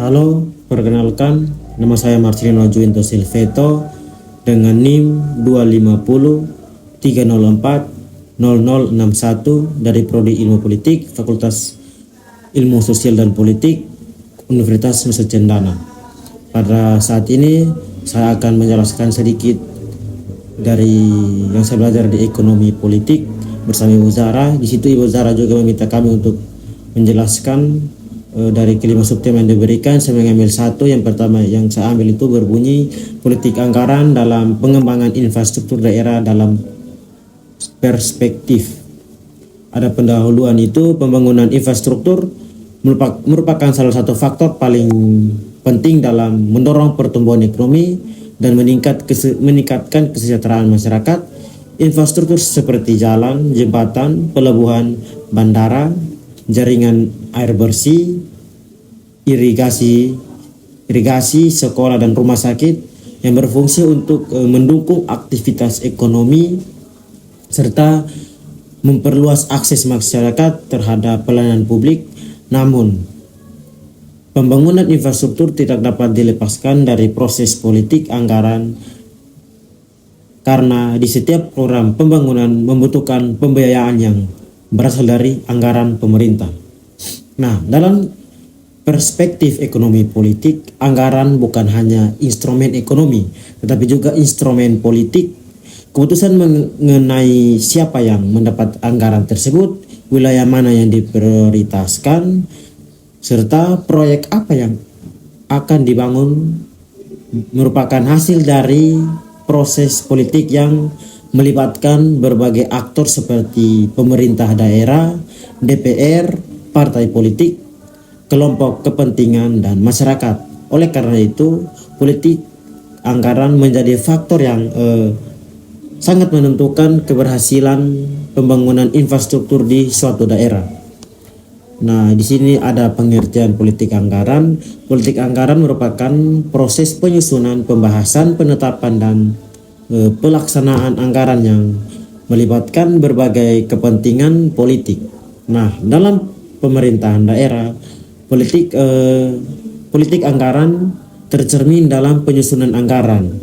Halo, perkenalkan, nama saya Marcelino Juwinto Silveto dengan NIM 250 304 0061 dari Prodi Ilmu Politik, Fakultas Ilmu Sosial dan Politik, Universitas Nusa Cendana. Pada saat ini saya akan menjelaskan sedikit dari yang saya belajar di ekonomi politik bersama Ibu Zara. Di situ Ibu Zara juga meminta kami untuk menjelaskan dari kelima subtema yang diberikan. Saya mengambil satu. Yang pertama yang saya ambil itu berbunyi politik anggaran dalam pengembangan infrastruktur daerah dalam perspektif. Ada pendahuluan itu pembangunan infrastruktur merupakan salah satu faktor paling penting dalam mendorong pertumbuhan ekonomi dan meningkatkan kesejahteraan masyarakat. Infrastruktur seperti jalan, jembatan, pelabuhan, bandara, jaringan air bersih, irigasi, sekolah dan rumah sakit yang berfungsi untuk mendukung aktivitas ekonomi serta memperluas akses masyarakat terhadap pelayanan publik. Namun, pembangunan infrastruktur tidak dapat dilepaskan dari proses politik anggaran karena di setiap program pembangunan membutuhkan pembiayaan yang berasal dari anggaran pemerintah. Nah, dalam perspektif ekonomi politik, anggaran bukan hanya instrumen ekonomi, tetapi juga instrumen politik. Keputusan mengenai siapa yang mendapat anggaran tersebut, wilayah mana yang diprioritaskan, serta proyek apa yang akan dibangun merupakan hasil dari proses politik yang melibatkan berbagai aktor seperti pemerintah daerah, DPR, partai politik, kelompok kepentingan, dan masyarakat. Oleh karena itu, politik anggaran menjadi faktor yang sangat menentukan keberhasilan pembangunan infrastruktur di suatu daerah. Nah, di sini ada pengertian politik anggaran. Politik anggaran merupakan proses penyusunan, pembahasan, penetapan, dan pelaksanaan anggaran yang melibatkan berbagai kepentingan politik. Nah, dalam pemerintahan daerah, politik anggaran tercermin dalam penyusunan anggaran,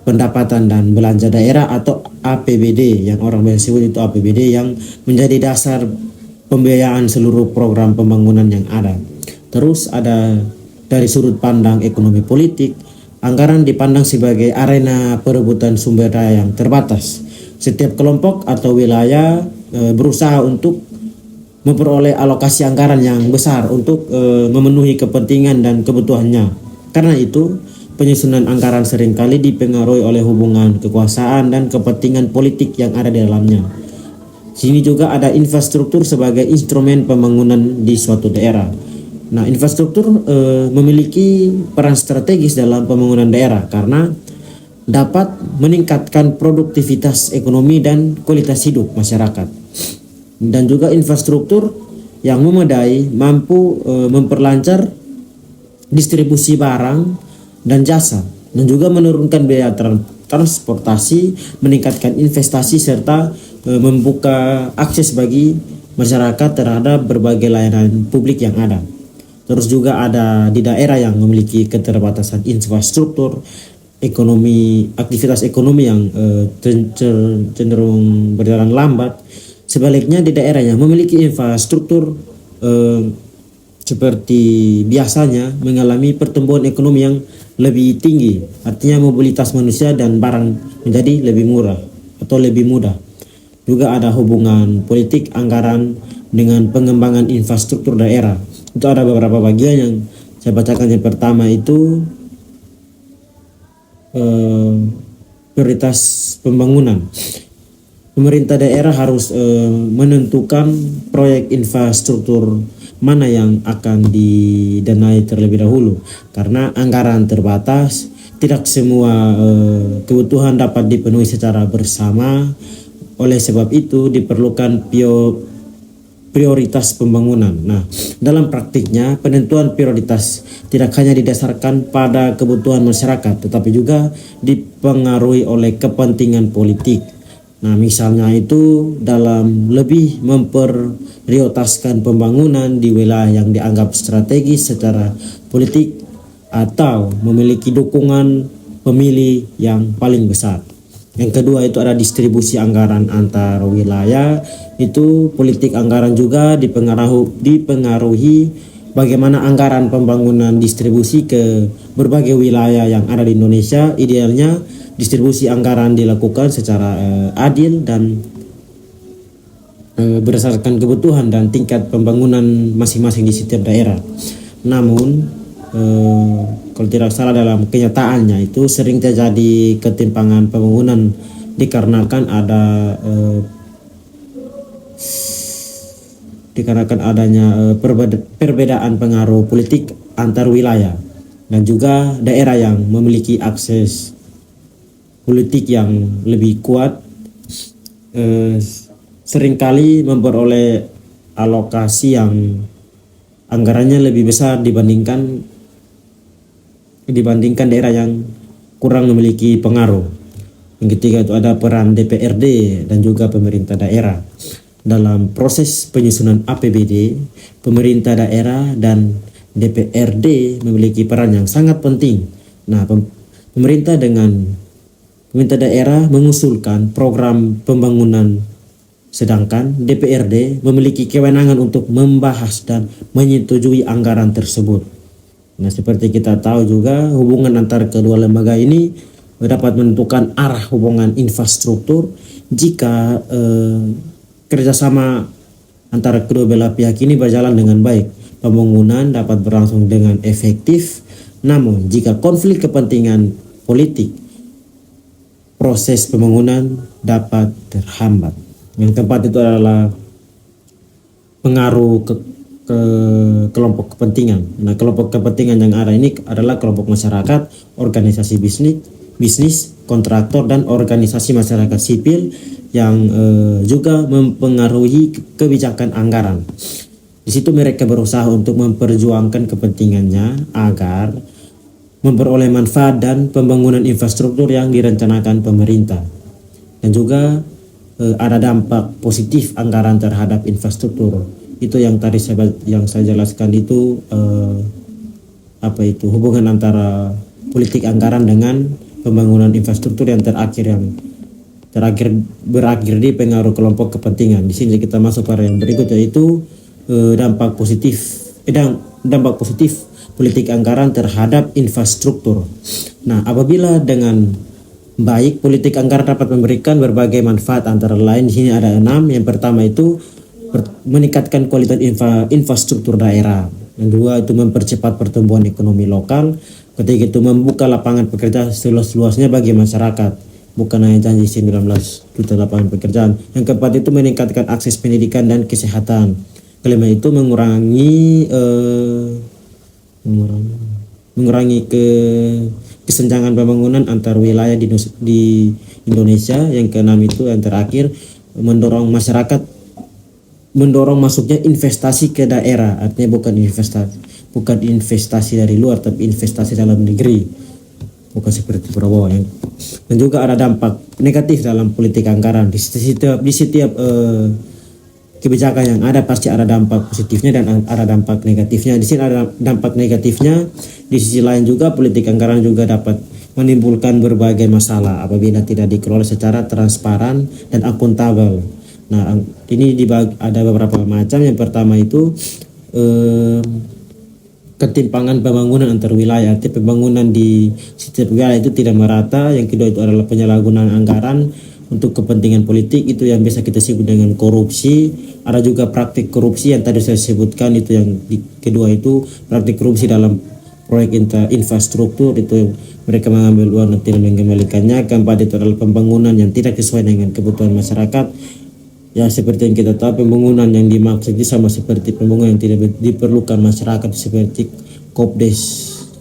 pendapatan dan belanja daerah atau APBD, yang orang biasa sebut itu APBD, yang menjadi dasar pembiayaan seluruh program pembangunan yang ada. Terus ada dari sudut pandang ekonomi politik, anggaran dipandang sebagai arena perebutan sumber daya yang terbatas. Setiap kelompok atau wilayah berusaha untuk memperoleh alokasi anggaran yang besar untuk memenuhi kepentingan dan kebutuhannya. Karena itu, penyusunan anggaran seringkali dipengaruhi oleh hubungan kekuasaan dan kepentingan politik yang ada di dalamnya. Sini juga ada infrastruktur sebagai instrumen pembangunan di suatu daerah. Nah, infrastruktur memiliki peran strategis dalam pembangunan daerah karena dapat meningkatkan produktivitas ekonomi dan kualitas hidup masyarakat. Dan juga infrastruktur yang memadai mampu memperlancar distribusi barang dan jasa, dan juga menurunkan biaya transportasi, meningkatkan investasi, serta membuka akses bagi masyarakat terhadap berbagai layanan publik yang ada. Terus juga ada di daerah yang memiliki keterbatasan infrastruktur ekonomi, aktivitas ekonomi yang cenderung berjalan lambat. Sebaliknya di daerah yang memiliki infrastruktur seperti biasanya mengalami pertumbuhan ekonomi yang lebih tinggi, artinya mobilitas manusia dan barang menjadi lebih murah atau lebih mudah. Juga ada hubungan politik anggaran dengan pengembangan infrastruktur daerah. Itu ada beberapa bagian yang saya bacakan. Yang pertama itu prioritas pembangunan. Pemerintah daerah harus menentukan proyek infrastruktur mana yang akan didanai terlebih dahulu. Karena anggaran terbatas, tidak semua kebutuhan dapat dipenuhi secara bersama. Oleh sebab itu diperlukan prioritas pembangunan. Nah, dalam praktiknya penentuan prioritas tidak hanya didasarkan pada kebutuhan masyarakat, tetapi juga dipengaruhi oleh kepentingan politik. Nah, misalnya itu dalam lebih memprioritaskan pembangunan di wilayah yang dianggap strategis secara politik atau memiliki dukungan pemilih yang paling besar. Yang kedua itu ada distribusi anggaran antar wilayah. Itu politik anggaran juga dipengaruhi bagaimana anggaran pembangunan distribusi ke berbagai wilayah yang ada di Indonesia. Idealnya distribusi anggaran dilakukan secara adil dan berdasarkan kebutuhan dan tingkat pembangunan masing-masing di setiap daerah. Namun kalau tidak salah dalam kenyataannya itu sering terjadi ketimpangan pembangunan dikarenakan adanya perbedaan pengaruh politik antar wilayah dan juga daerah yang memiliki akses politik yang lebih kuat seringkali memperoleh alokasi yang anggarannya lebih besar dibandingkan daerah yang kurang memiliki pengaruh. Yang ketiga itu ada peran DPRD dan juga pemerintah daerah. Dalam proses penyusunan APBD, pemerintah daerah dan DPRD memiliki peran yang sangat penting. Nah, pemerintah daerah mengusulkan program pembangunan, sedangkan DPRD memiliki kewenangan untuk membahas dan menyetujui anggaran tersebut. Nah, seperti kita tahu juga hubungan antara kedua lembaga ini dapat menentukan arah hubungan infrastruktur jika kerjasama antara kedua belah pihak ini berjalan dengan baik. Pembangunan dapat berlangsung dengan efektif. Namun, jika konflik kepentingan politik, proses pembangunan dapat terhambat. Yang keempat itu adalah pengaruh ke kelompok kepentingan. Nah, kelompok kepentingan yang ada ini adalah kelompok masyarakat, organisasi bisnis, kontraktor dan organisasi masyarakat sipil yang juga mempengaruhi kebijakan anggaran. Di situ mereka berusaha untuk memperjuangkan kepentingannya agar memperoleh manfaat dan pembangunan infrastruktur yang direncanakan pemerintah. Dan juga ada dampak positif anggaran terhadap infrastruktur. Itu yang tadi saya jelaskan itu hubungan antara politik anggaran dengan pembangunan infrastruktur yang terakhir berakhir di pengaruh kelompok kepentingan. Di sini kita masuk pada yang berikut, yaitu dampak positif politik anggaran terhadap infrastruktur. Nah, apabila dengan baik politik anggaran dapat memberikan berbagai manfaat, antara lain di sini ada 6. Yang pertama itu meningkatkan kualitas infrastruktur daerah. Yang kedua itu mempercepat pertumbuhan ekonomi lokal. Ketiga itu membuka lapangan pekerjaan seluas-luasnya bagi masyarakat, bukan hanya janji 19 juta lapangan pekerjaan. Yang keempat itu meningkatkan akses pendidikan dan kesehatan. Kelima itu mengurangi kesenjangan pembangunan antar wilayah di Indonesia. Yang keenam itu yang terakhir mendorong masuknya investasi ke daerah. Artinya bukan investasi dari luar, tapi investasi dalam negeri, bukan seperti Prabowo. Dan juga ada dampak negatif dalam politik anggaran. Di setiap kebijakan yang ada pasti ada dampak positifnya dan ada dampak negatifnya. Di sini ada dampak negatifnya. Di sisi lain juga politik anggaran juga dapat menimbulkan berbagai masalah apabila tidak dikelola secara transparan dan akuntabel. Nah, ini ada beberapa macam. Yang pertama itu ketimpangan pembangunan antar wilayah. Artinya pembangunan di setiap wilayah itu tidak merata. Yang kedua itu adalah penyalahgunaan anggaran untuk kepentingan politik, itu yang biasa kita sebut dengan korupsi. Ada juga praktik korupsi yang tadi saya sebutkan, itu yang kedua itu praktik korupsi dalam proyek infrastruktur, itu mereka mengambil uang dan tidak mengembalikannya. Keempat itu adalah pembangunan yang tidak sesuai dengan kebutuhan masyarakat. Ya, seperti yang kita tahu, pembangunan yang dimaksud itu sama seperti pembangunan yang tidak diperlukan masyarakat, seperti Kopdes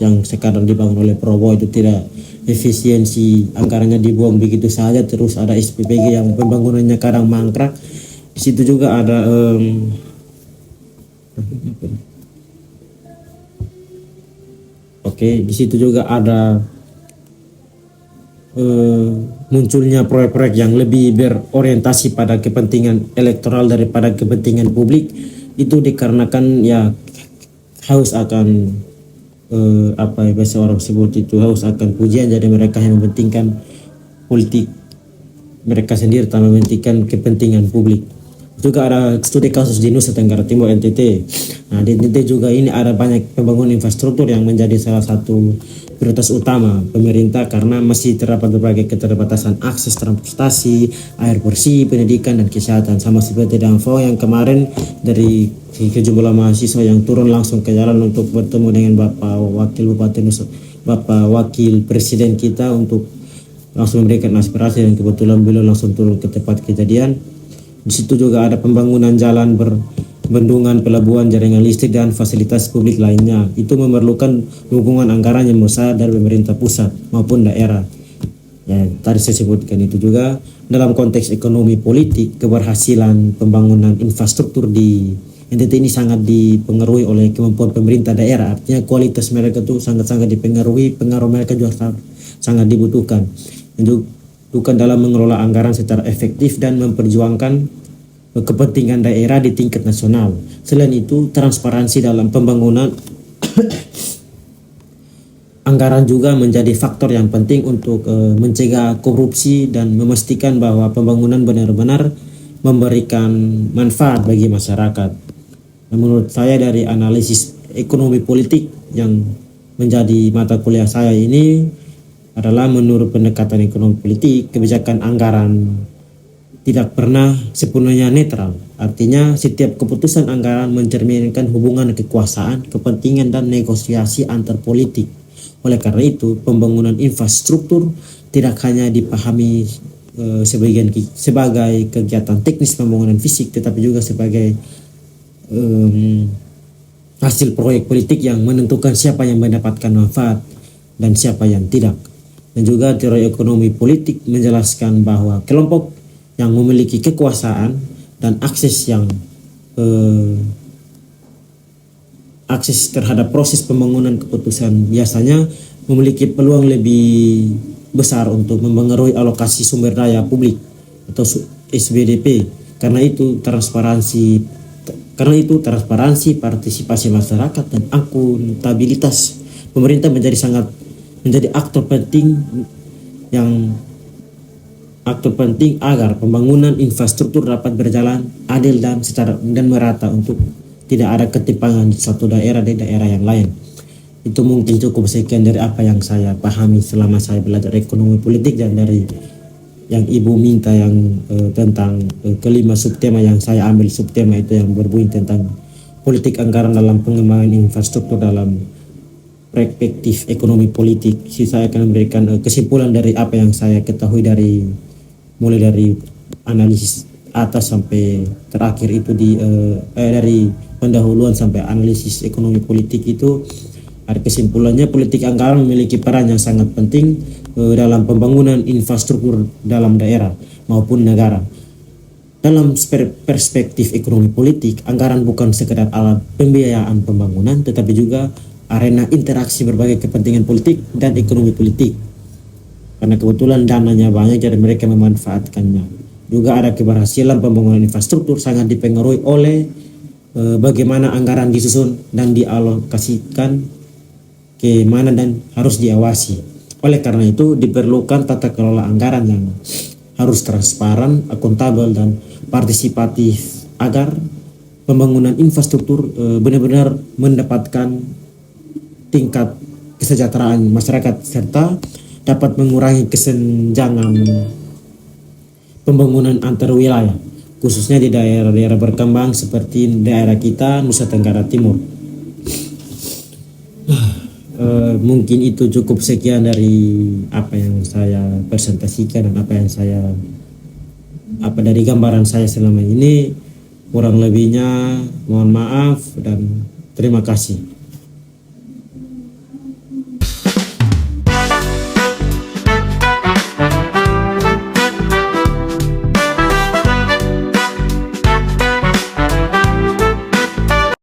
yang sekarang dibangun oleh Prabowo, itu tidak efisiensi, anggarannya dibuang begitu saja. Terus ada SPPG yang pembangunannya kadang mangkrak. Di situ juga ada di situ juga ada munculnya proyek-proyek yang lebih berorientasi pada kepentingan elektoral daripada kepentingan publik. Itu dikarenakan ya haus akan apa yang biasa orang sebut itu haus akan pujian, jadi mereka yang mementingkan politik mereka sendiri tanpa mementingkan kepentingan publik. Juga ada studi kasus di Nusa Tenggara Timur NTT. Nah di NTT juga ini ada banyak pembangunan infrastruktur yang menjadi salah satu prioritas utama pemerintah karena masih terdapat berbagai keterbatasan akses transportasi, air bersih, pendidikan dan kesehatan. Sama seperti Danfo yang kemarin dari sejumlah mahasiswa yang turun langsung ke jalan untuk bertemu dengan Bapak Wakil Bupati Nusa, Bapak Wakil Presiden kita untuk langsung memberikan aspirasi, dan kebetulan beliau langsung turun ke tempat kejadian. Di situ juga ada pembangunan jalan, bendungan, pelabuhan, jaringan listrik dan fasilitas publik lainnya. Itu memerlukan dukungan anggaran yang besar dari pemerintah pusat maupun daerah. Ya, tadi saya sebutkan itu juga dalam konteks ekonomi politik, keberhasilan pembangunan infrastruktur di NTT ini sangat dipengaruhi oleh kemampuan pemerintah daerah. Artinya kualitas mereka itu sangat-sangat dipengaruhi, pengaruh mereka juga sangat dibutuhkan. Bukan dalam mengelola anggaran secara efektif dan memperjuangkan kepentingan daerah di tingkat nasional. Selain itu, transparansi dalam pembangunan anggaran juga menjadi faktor yang penting untuk mencegah korupsi dan memastikan bahwa pembangunan benar-benar memberikan manfaat bagi masyarakat. Menurut saya dari analisis ekonomi politik yang menjadi mata kuliah saya ini adalah menurut pendekatan ekonomi politik, kebijakan anggaran tidak pernah sepenuhnya netral. Artinya setiap keputusan anggaran mencerminkan hubungan kekuasaan, kepentingan dan negosiasi antar politik. Oleh karena itu, pembangunan infrastruktur tidak hanya dipahami sebagai kegiatan teknis pembangunan fisik, tetapi juga sebagai hasil proyek politik yang menentukan siapa yang mendapatkan manfaat dan siapa yang tidak. Dan juga teori ekonomi politik menjelaskan bahwa kelompok yang memiliki kekuasaan dan akses terhadap proses pembangunan keputusan biasanya memiliki peluang lebih besar untuk mempengaruhi alokasi sumber daya publik atau SBDP. Karena itu transparansi, partisipasi masyarakat dan akuntabilitas pemerintah menjadi aktor penting agar pembangunan infrastruktur dapat berjalan adil dan merata untuk tidak ada ketimpangan satu daerah di daerah yang lain. Itu mungkin cukup sekian dari apa yang saya pahami selama saya belajar ekonomi politik, dan dari yang Ibu minta yang tentang kelima subtema yang saya ambil subtema itu yang berbunyi tentang politik anggaran dalam pengembangan infrastruktur dalam perspektif ekonomi politik. Saya akan memberikan kesimpulan dari apa yang saya ketahui mulai dari analisis atas sampai terakhir itu dari pendahuluan sampai analisis ekonomi politik itu. Ada kesimpulannya, politik anggaran memiliki peran yang sangat penting dalam pembangunan infrastruktur dalam daerah maupun negara. Dalam perspektif ekonomi politik, anggaran bukan sekedar alat pembiayaan pembangunan, tetapi juga arena interaksi berbagai kepentingan politik dan ekonomi politik. Karena kebetulan dananya banyak, jadi mereka memanfaatkannya. Juga ada keberhasilan pembangunan infrastruktur sangat dipengaruhi oleh bagaimana anggaran disusun dan dialokasikan ke mana dan harus diawasi. Oleh karena itu diperlukan tata kelola anggaran yang harus transparan, akuntabel dan partisipatif agar pembangunan infrastruktur benar-benar mendapatkan tingkat kesejahteraan masyarakat serta dapat mengurangi kesenjangan pembangunan antar wilayah, khususnya di daerah-daerah berkembang seperti daerah kita Nusa Tenggara Timur. Mungkin itu cukup sekian dari apa yang saya presentasikan dan dari gambaran saya selama ini. Kurang lebihnya mohon maaf dan terima kasih.